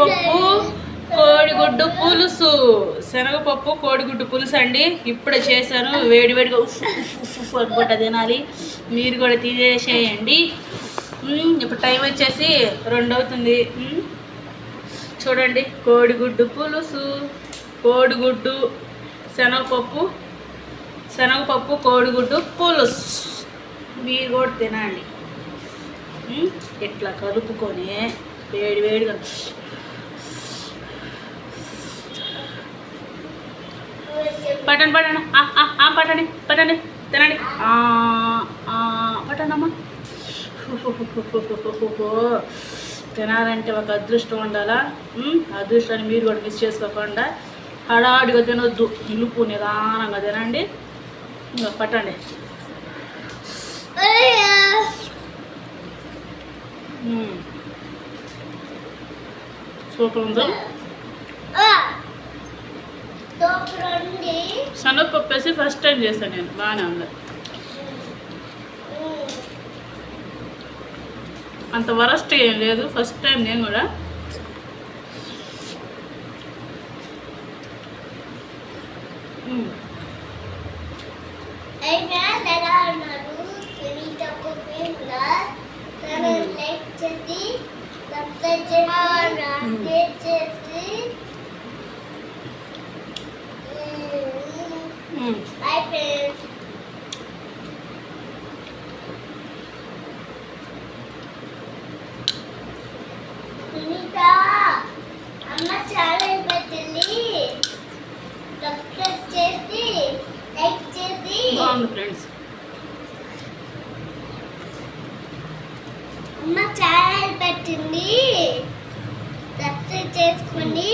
శనగపప్పు కోడిగుడ్డు పులుసు. శనగపప్పు కోడిగుడ్డు పులుసు అండి. ఇప్పుడే చేశాను. వేడివేడిగా అనుకుంటా తినాలి. మీరు కూడా తినేసేయండి. ఇప్పుడు టైం వచ్చేసి 2 అవుతుంది. చూడండి, కోడిగుడ్డు పులుసు, కోడిగుడ్డు, శనగపప్పు కోడిగుడ్డు పులుసు. మీరు కూడా తినండి. ఇట్లా కలుపుకొని వేడివేడిగా పట్టండి పట్టండి పట్టండి పట్టండి తినండి. పట్టండమ్మా. తినాలంటే ఒక అదృష్టం ఉండాలా. అదృష్టాన్ని మీరు కూడా మిస్ చేసుకోకుండా హడాడిగా తినొద్దు. నిలుపు నిదానంగా తినండి. ఇంకా పట్టండి. సూపర్ ఉందా? శనగపప్పు వేసి ఫస్ట్ టైం చేశాను నేను. బాగానే ఉంది. అంత వరస్ట్ ఏం లేదు. ఫస్ట్ టైం నేను కూడా. అమ్మ ఛానల్ పెట్టింది, సబ్స్క్రైబ్ చేసి లైక్ చేసి. బాగుంది ఫ్రెండ్స్. అమ్మ ఛానల్ పెట్టింది, సబ్స్క్రైబ్ చేసుకోండి.